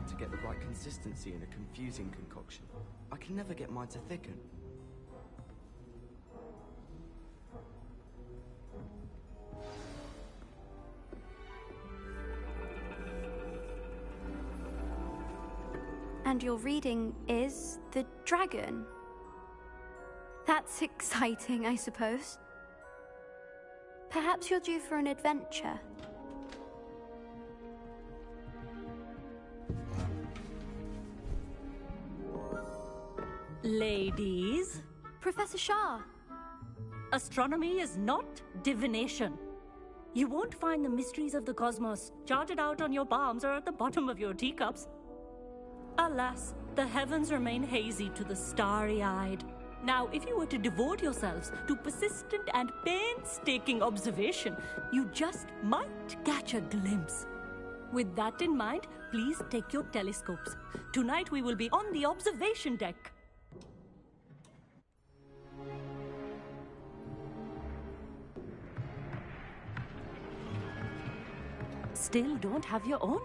hard to get the right consistency in a confusing concoction. I can never get mine to thicken. And your reading is the dragon. That's exciting, I suppose. Perhaps you're due for an adventure. Ladies, Professor Shah. astronomy is not divination. You won't find the mysteries of the cosmos charted out on your palms or at the bottom of your teacups. Alas, the heavens remain hazy to the starry-eyed. Now, if you were to devote yourselves to persistent and painstaking observation, you just might catch a glimpse. With that in mind, please take your telescopes. Tonight we will be on the observation deck. Still don't have your own?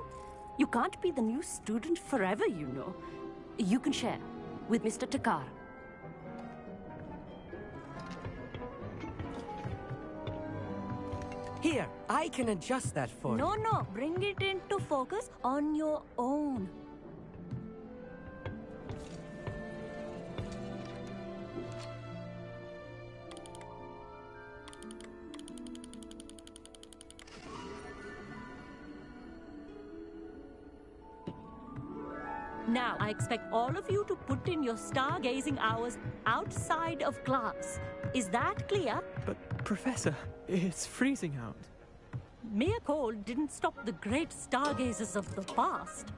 You can't be the new student forever, you know. You can share with Mr. Takar. Here, I can adjust that for you. No, bring it into focus on your own. Now, I expect all of you to put in your stargazing hours outside of class. Is that clear? But, Professor, it's freezing out. Mere cold didn't stop the great stargazers of the past.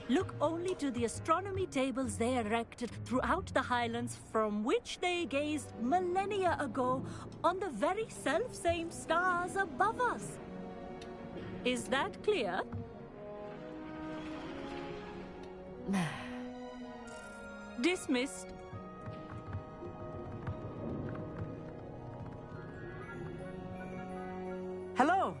Look only to the astronomy tables they erected throughout the highlands from which they gazed millennia ago on the very self-same stars above us. Is that clear? Dismissed. Hello.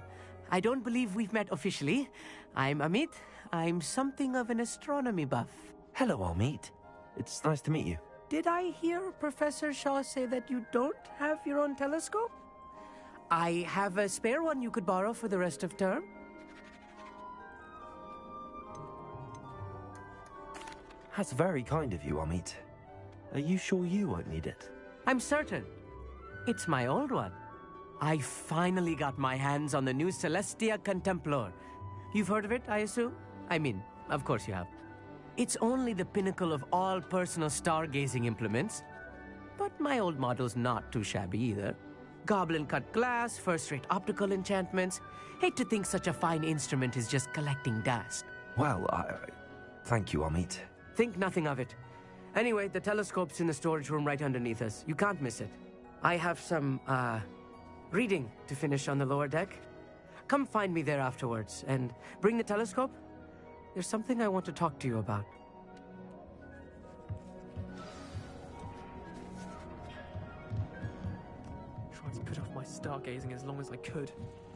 I don't believe we've met officially. I'm Amit. I'm something of an astronomy buff. Hello, Amit. It's nice to meet you. Did I hear Professor Shaw say that you don't have your own telescope? I have a spare one you could borrow for the rest of term. That's very kind of you, Amit. Are you sure you won't need it? I'm certain. It's my old one. I finally got my hands on the new Celestia Contemplar. You've heard of it, I assume? I mean, of course you have. It's only the pinnacle of all personal stargazing implements. But my old model's not too shabby either. Goblin-cut glass, first-rate optical enchantments. Hate to think such a fine instrument is just collecting dust. Well, thank you, Amit. Think nothing of it. Anyway, the telescope's in the storage room right underneath us. You can't miss it. I have some, reading to finish on the lower deck. Come find me there afterwards, and bring the telescope. There's something I want to talk to you about. Tried to put off my stargazing as long as I could.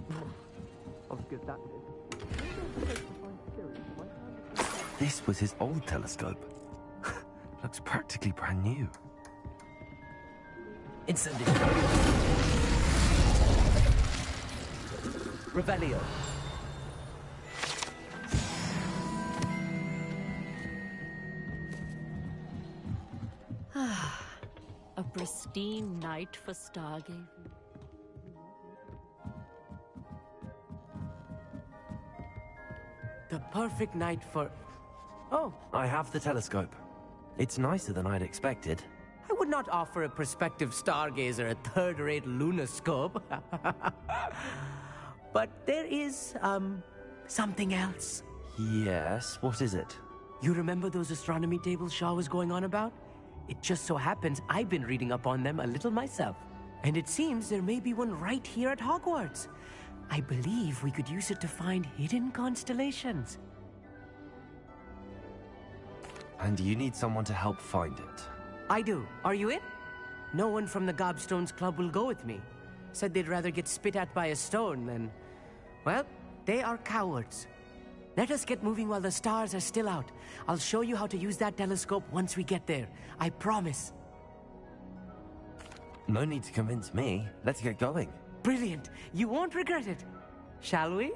I was good that did. This was his old telescope. Looks practically brand new. Incendio. Revelio. A pristine night for stargazing. The perfect night for... Oh, I have the telescope. It's nicer than I'd expected. I would not offer a prospective stargazer a third-rate lunoscope. But there is, something else. Yes, what is it? You remember those astronomy tables Shaw was going on about? It just so happens I've been reading up on them a little myself. And it seems there may be one right here at Hogwarts. I believe we could use it to find hidden constellations. And you need someone to help find it. I do. Are you in? No one from the Gobstones Club will go with me. Said they'd rather get spit at by a stone than... Well, they are cowards. Let us get moving while the stars are still out. I'll show you how to use that telescope once we get there. I promise. No need to convince me. Let's get going. Brilliant. You won't regret it. Shall we?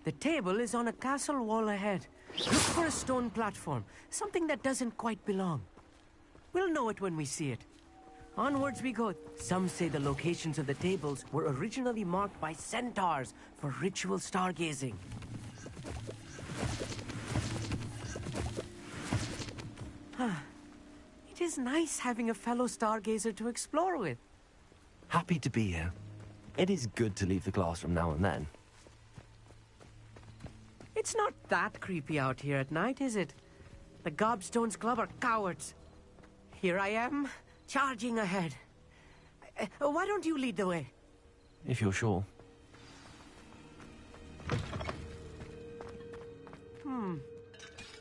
The table is on a castle wall ahead. Look for a stone platform, something that doesn't quite belong. We'll know it when we see it. Onwards we go. Some say the locations of the tables were originally marked by centaurs for ritual stargazing. It is nice having a fellow stargazer to explore with. Happy to be here. It is good to leave the classroom now and then. It's not that creepy out here at night, is it? The Gobstones Club are cowards. Here I am, charging ahead. Why don't you lead the way? If you're sure.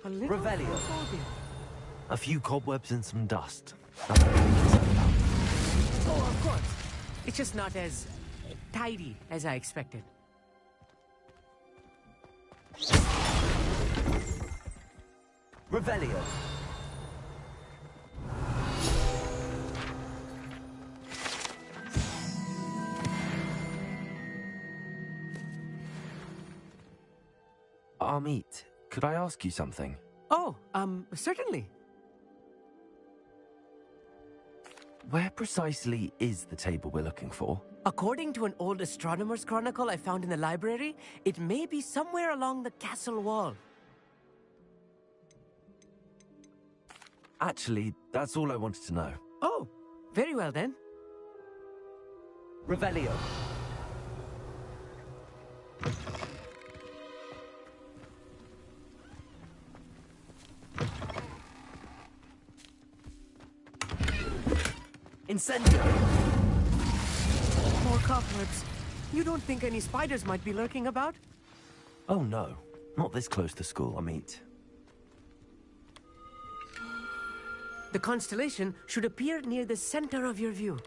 A little Revelio. claustrophobic. A few cobwebs and some dust. Oh, of course. It's just not as tidy as I expected. Revelio. Amit, could I ask you something? Oh, certainly. Where precisely is the table we're looking for? According to an old astronomer's chronicle I found in the library, it may be somewhere along the castle wall. Actually, that's all I wanted to know. Oh, very well then. Revelio. Incendio! More cobwebs. You don't think any spiders might be lurking about? Oh no, not this close to school, Amit. The constellation should appear near the center of your view.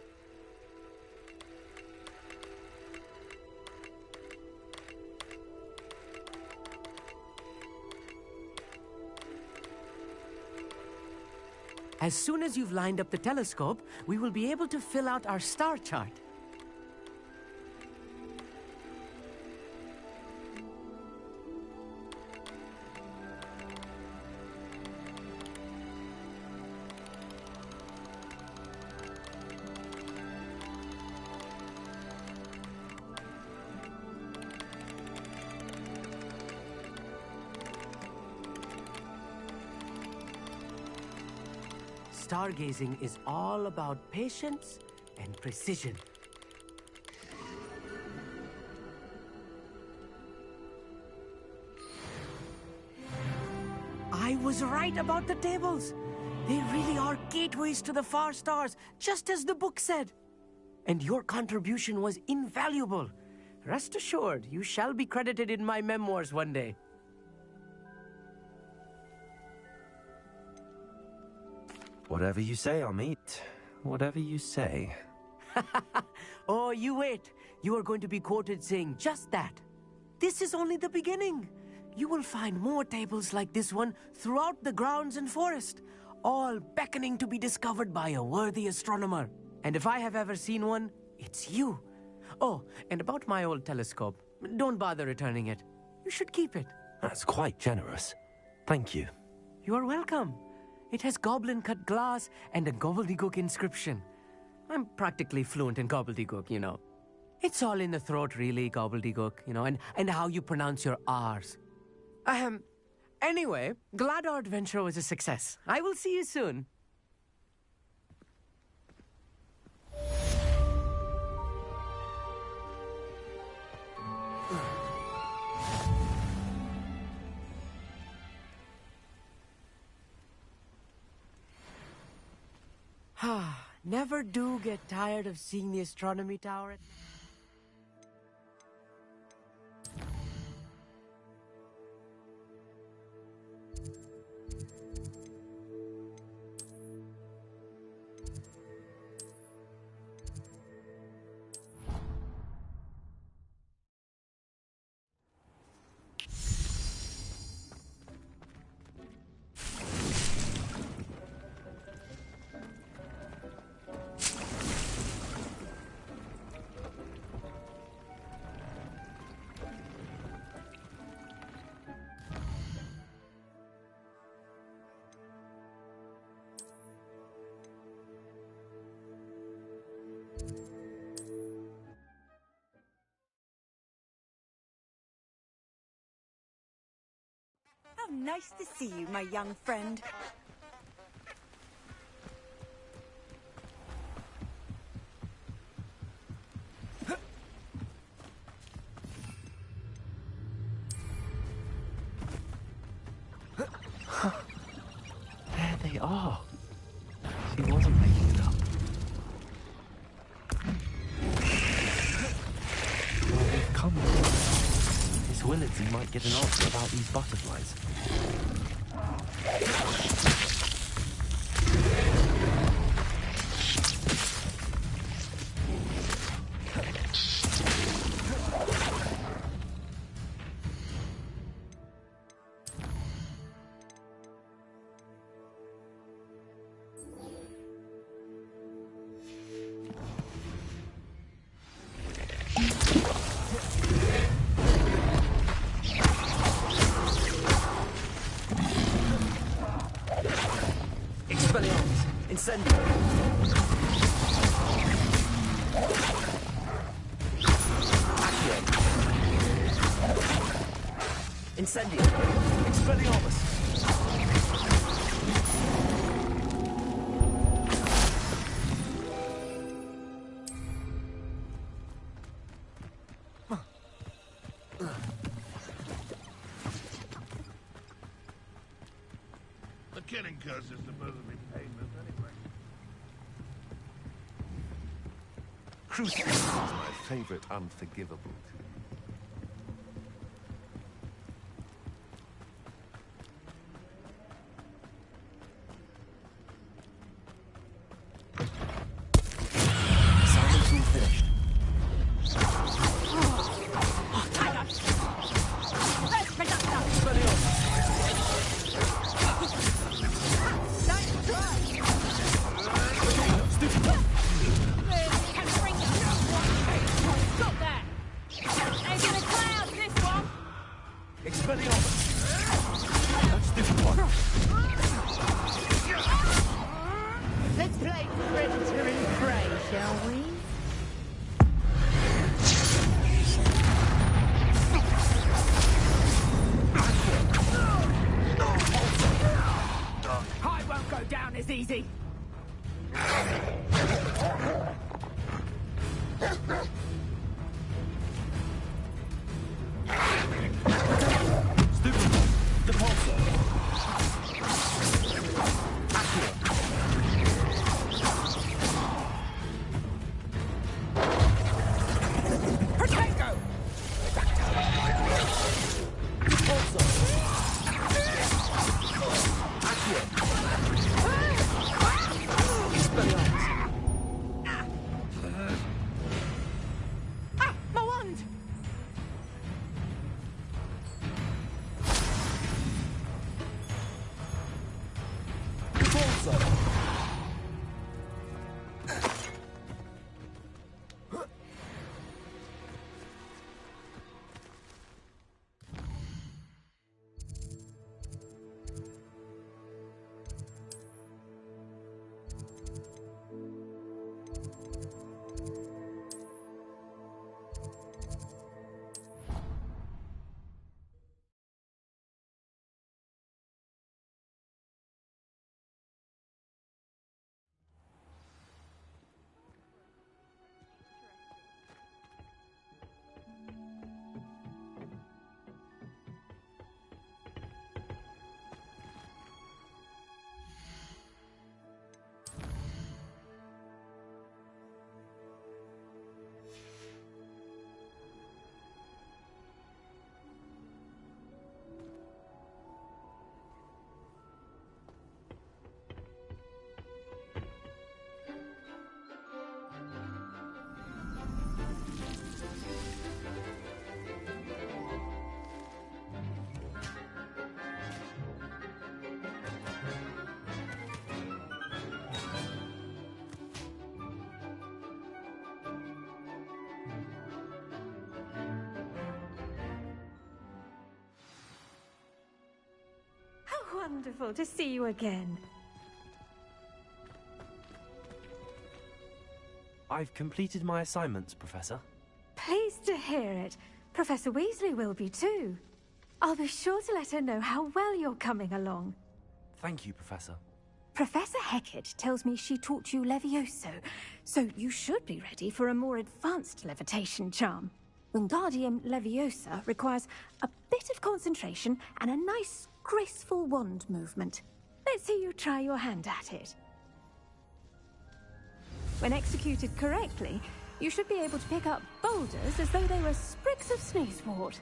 As soon as you've lined up the telescope, we will be able to fill out our star chart. Stargazing is all about patience and precision. I was right about the tables. They really are gateways to the far stars, just as the book said. And your contribution was invaluable. Rest assured, you shall be credited in my memoirs one day. Whatever you say, Amit. Whatever you say. Oh, you wait. You are going to be quoted saying just that. This is only the beginning. You will find more tables like this one throughout the grounds and forest, all beckoning to be discovered by a worthy astronomer. And if I have ever seen one, it's you. Oh, and about my old telescope, don't bother returning it. You should keep it. That's quite generous. Thank you. You are welcome. It has goblin-cut glass and a gobbledygook inscription. I'm practically fluent in gobbledygook, you know. It's all in the throat, really, gobbledygook, you know, and how you pronounce your R's. Anyway, glad our adventure was a success. I will see you soon. Never do get tired of seeing the astronomy tower at night. How nice to see you, my young friend. There they are. She wasn't making it up. Well, we've come. Miss Willardsy might get an answer about these butterflies. Incendio! Accio! Incendio! Expelliarmus! The killing curse is supposed to be painless anyway. Crucible is my favorite unforgivable. Assignment's all finished. Let's play Predator and Prey, shall we? I won't go down as easy. Wonderful to see you again. I've completed my assignments, Professor. Pleased to hear it. Professor Weasley will be too. I'll be sure to let her know how well you're coming along. Thank you, Professor. Professor Hecat tells me she taught you Levioso, so you should be ready for a more advanced levitation charm. Wingardium Leviosa requires a bit of concentration and a nice, graceful wand movement. Let's see you try your hand at it. When executed correctly, you should be able to pick up boulders as though they were sprigs of sneezewort.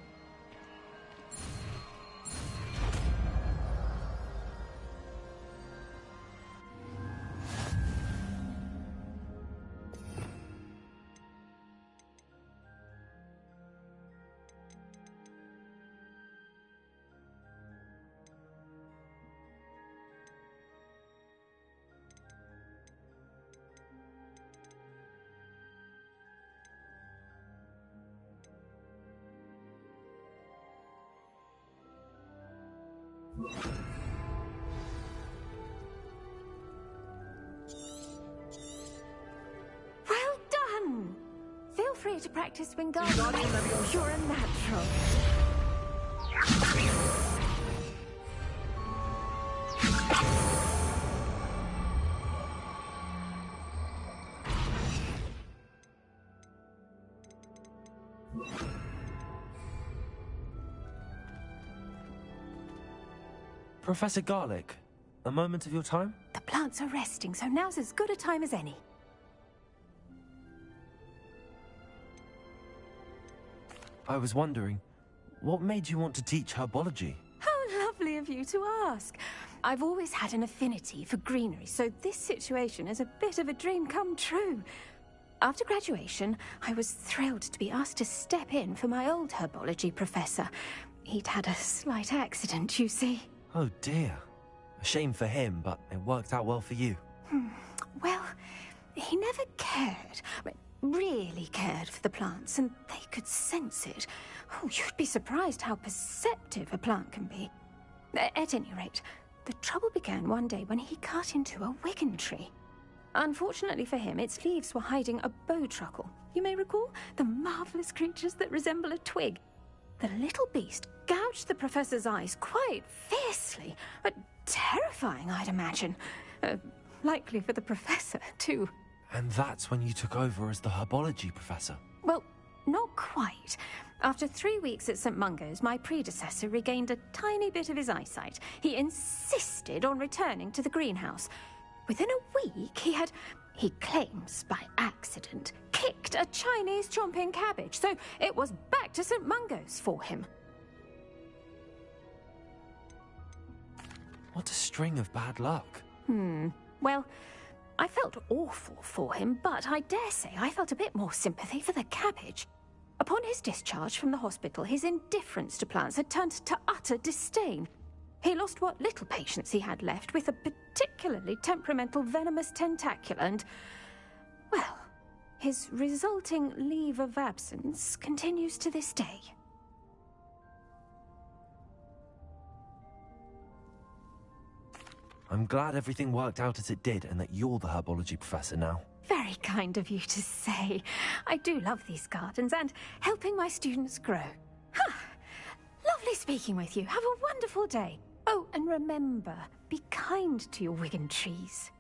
Well done! Feel free to practice Wingardium. You're a natural. Professor Garlic, a moment of your time? The plants are resting, so now's as good a time as any. I was wondering, what made you want to teach herbology? How lovely of you to ask. I've always had an affinity for greenery, so this situation is a bit of a dream come true. After graduation, I was thrilled to be asked to step in for my old herbology professor. He'd had a slight accident, you see. Oh dear. A shame for him, but it worked out well for you. Well, he never cared, really cared for the plants, and they could sense it. Oh, you'd be surprised how perceptive a plant can be. At any rate, the trouble began one day when he cut into a wigan tree. Unfortunately for him, its leaves were hiding a bowtruckle. You may recall the marvelous creatures that resemble a twig. The little beast gouged the professor's eyes quite fiercely. Terrifying, I'd imagine. Likely for the professor, too. And that's when you took over as the herbology professor? Well, not quite. After 3 weeks at St. Mungo's, my predecessor regained a tiny bit of his eyesight. He insisted on returning to the greenhouse. Within a week, he claims by accident, kicked a Chinese chomping cabbage, so it was back to St. Mungo's for him. What a string of bad luck. Well, I felt awful for him, but I dare say I felt a bit more sympathy for the cabbage. Upon his discharge from the hospital, his indifference to plants had turned to utter disdain. He lost what little patience he had left with a particularly temperamental venomous tentacula and, well, his resulting leave of absence continues to this day. I'm glad everything worked out as it did and that you're the herbology professor now. Very kind of you to say. I do love these gardens and helping my students grow. Lovely speaking with you. Have a wonderful day. Oh, and remember, be kind to your wigan trees.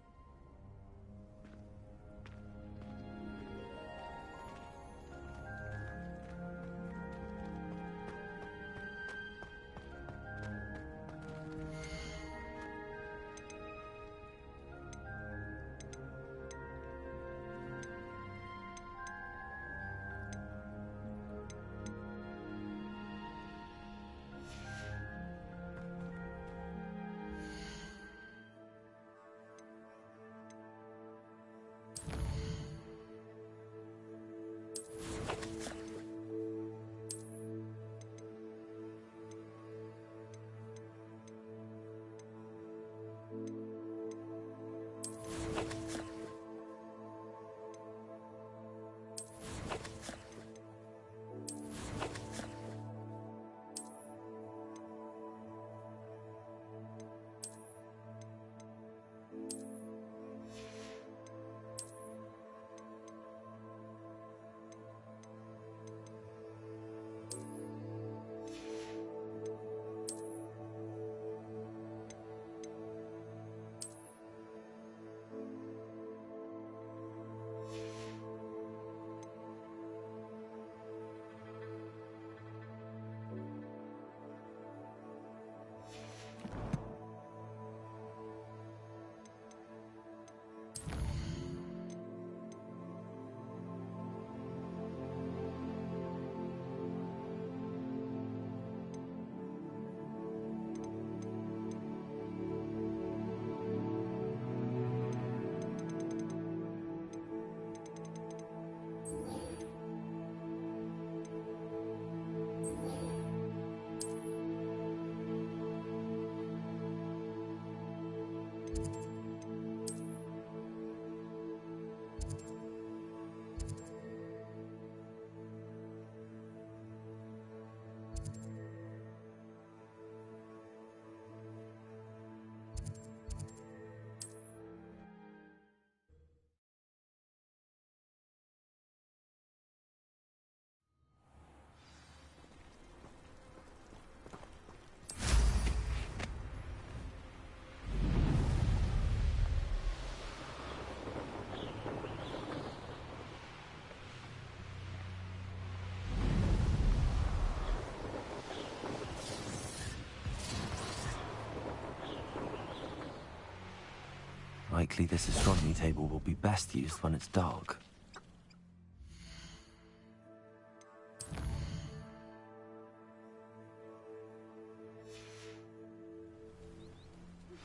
likely this astronomy table will be best used when it's dark.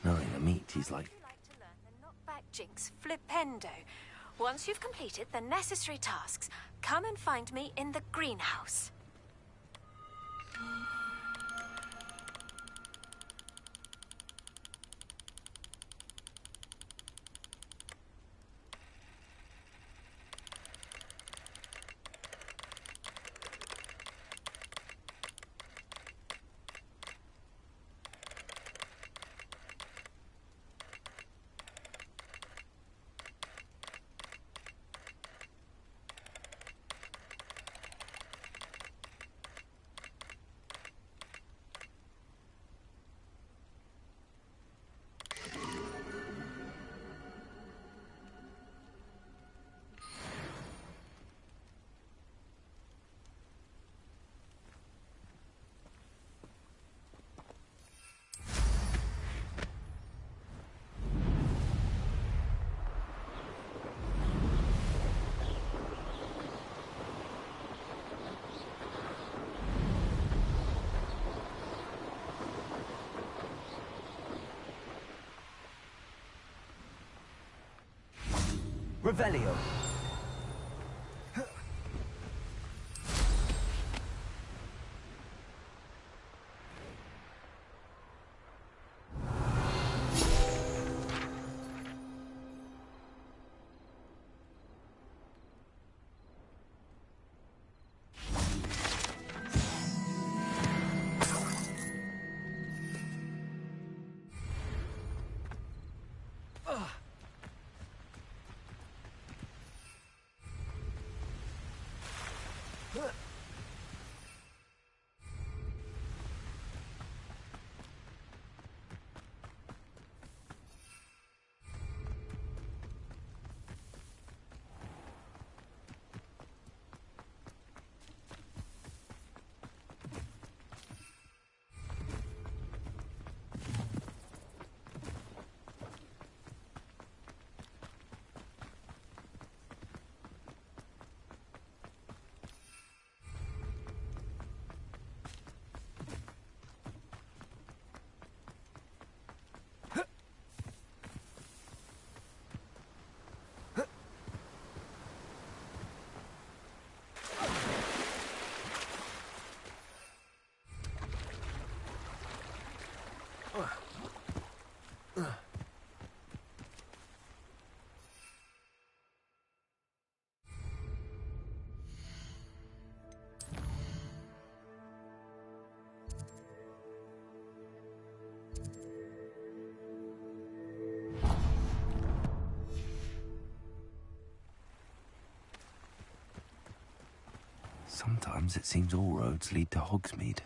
Knowing Amit, he's like... Knockback jinx flipendo. Once you've completed the necessary tasks, come and find me in the greenhouse. Revelio. Sometimes it seems all roads lead to Hogsmeade.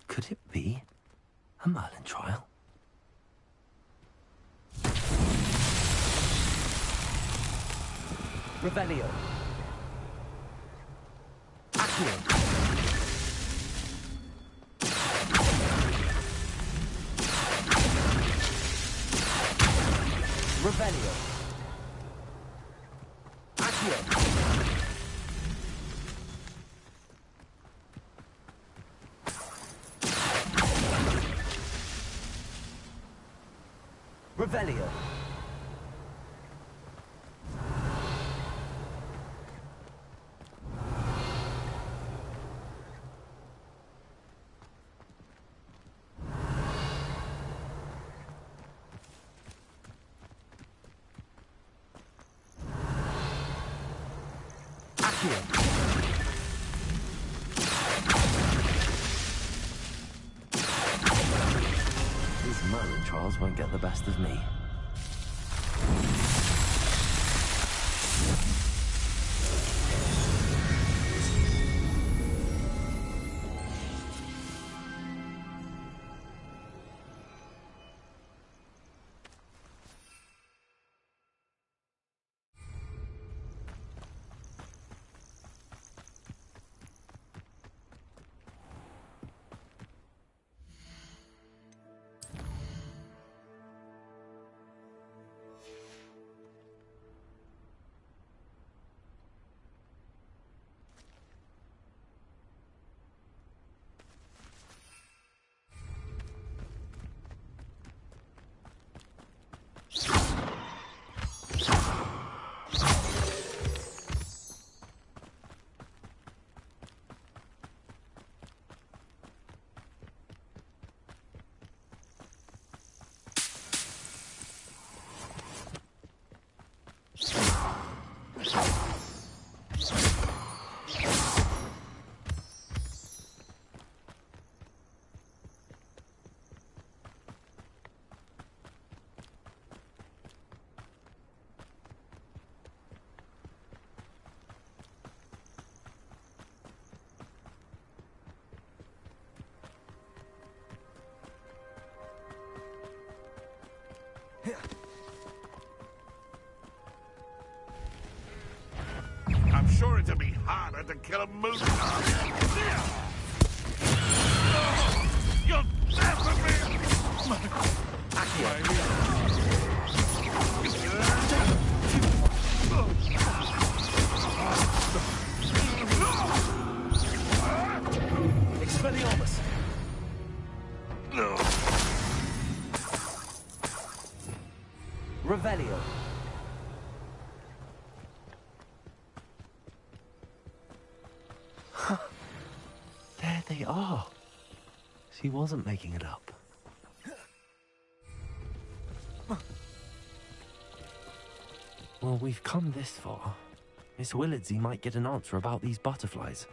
Could it be a Merlin trial? Revelio. Accio. Revelio. Accio. Revelio. These Merlin trials won't get the best of me. going to be harder to kill a moose. You'll never be... Expelliarmus! Revelio. There they are. She wasn't making it up. Well, we've come this far. Miss Willardsey might get an answer about these butterflies.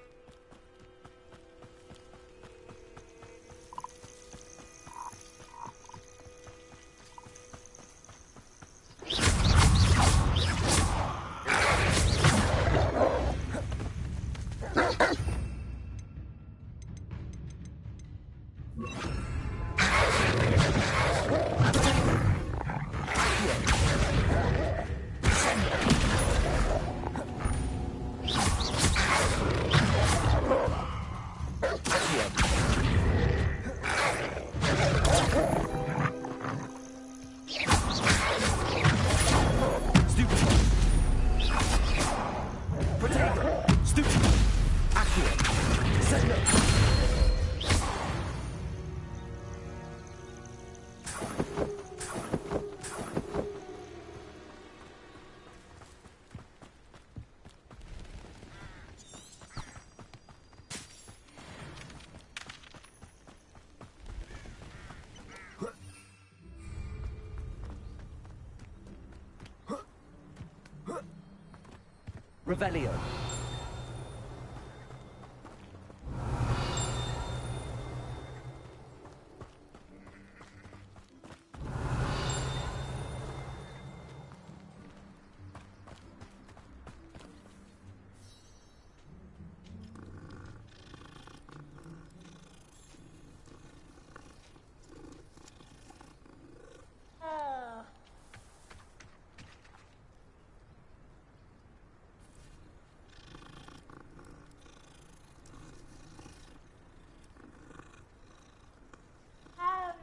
Revelio.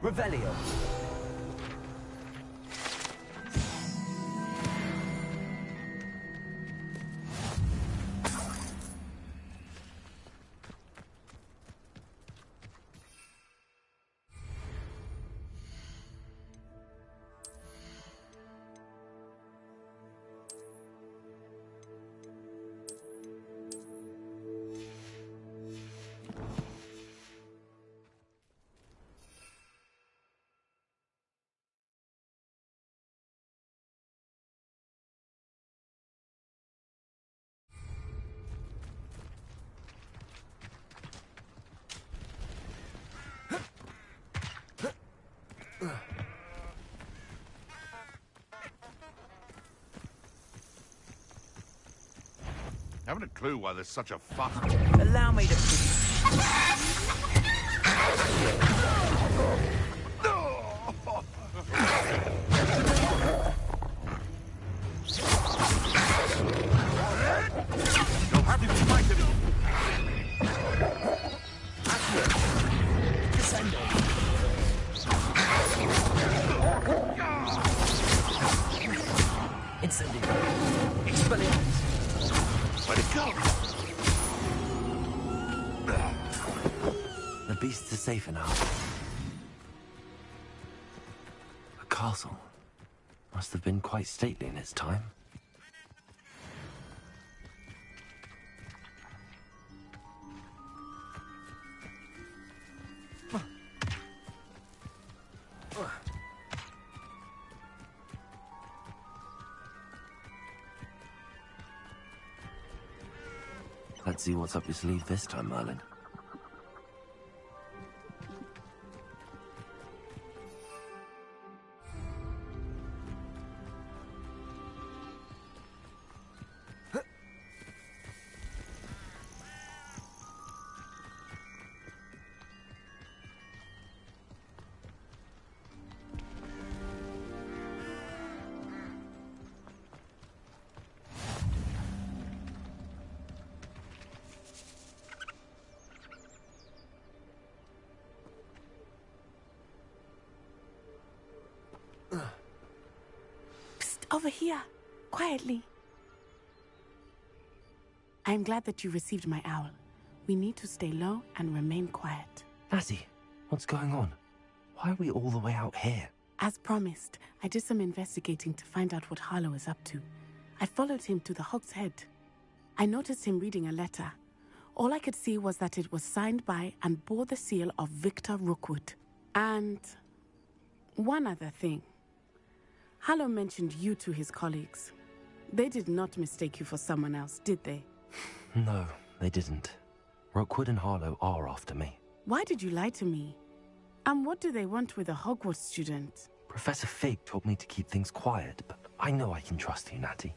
Revelio. Haven't a clue why there's such a fuss. Allow me to... You'll have to fight him. Incendio. Expelliarmus. Where'd it go? The beasts are safer now. A castle. Must have been quite stately in its time. Let's see what's up your sleeve this time, Merlin. over here, quietly. I'm glad that you received my owl. We need to stay low and remain quiet. Natty, what's going on? Why are we all the way out here? As promised, I did some investigating to find out what Harlow is up to. I followed him to the Hog's Head. I noticed him reading a letter. All I could see was that it was signed by and bore the seal of Victor Rookwood. And one other thing. Harlow mentioned you to his colleagues. They did not mistake you for someone else, did they? No, they didn't. Rookwood and Harlow are after me. Why did you lie to me? And what do they want with a Hogwarts student? Professor Fig told me to keep things quiet, but I know I can trust you, Natty.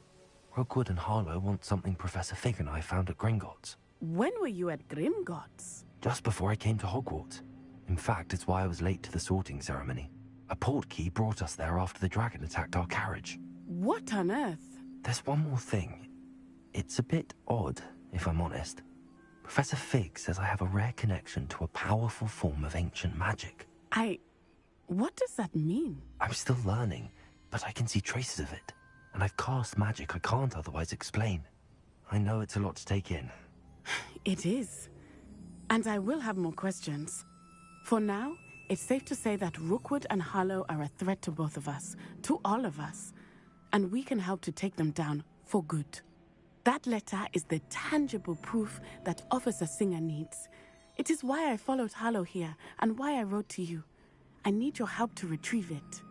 Rookwood and Harlow want something Professor Fig and I found at Gringotts. When were you at Gringotts? Just before I came to Hogwarts. In fact, it's why I was late to the sorting ceremony. A portkey brought us there after the dragon attacked our carriage. What on earth? There's one more thing. It's a bit odd, if I'm honest. Professor Fig says I have a rare connection to a powerful form of ancient magic. What does that mean? I'm still learning, but I can see traces of it. And I've cast magic I can't otherwise explain. I know it's a lot to take in. It is. And I will have more questions. For now, it's safe to say that Rookwood and Harlow are a threat to both of us, to all of us. And we can help to take them down for good. That letter is the tangible proof that Officer Singer needs. It is why I followed Harlow here and why I wrote to you. I need your help to retrieve it.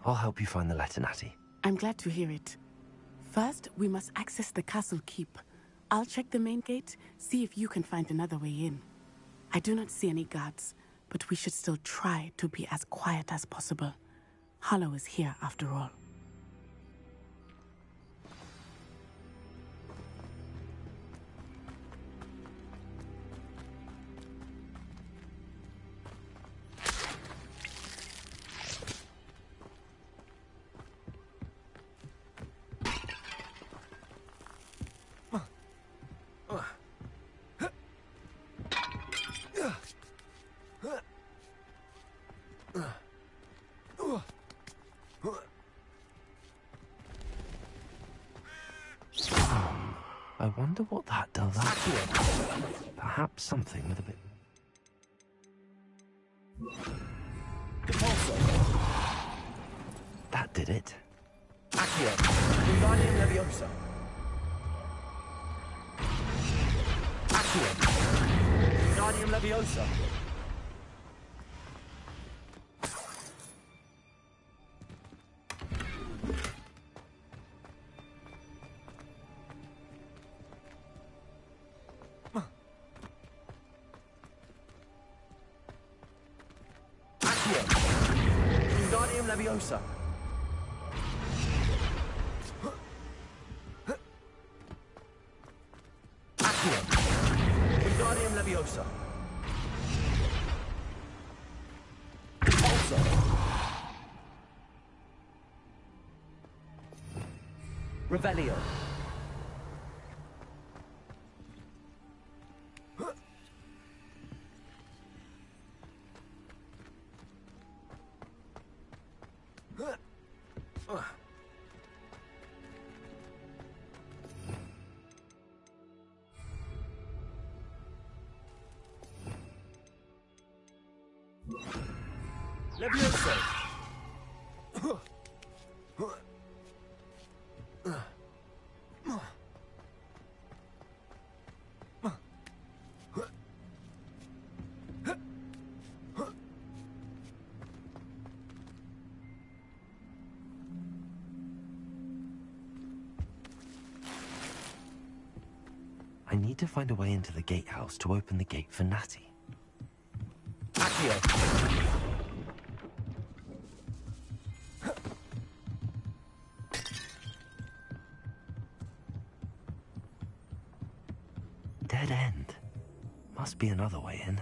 I'll help you find the letter, Natty. I'm glad to hear it. First, we must access the castle keep. I'll check the main gate, see if you can find another way in. I do not see any guards, but we should still try to be as quiet as possible. Harlow is here after all. I wonder what that does. Perhaps something with a bit... That did it. Accio. Wingardium Leviosa. Accio. Wingardium Leviosa. Wingardium Leviosa. Accio. Wingardium Leviosa. Also. Revelio. Leviosa. I need to find a way into the gatehouse to open the gate for Natty. Accio. Dead end. Must be another way in.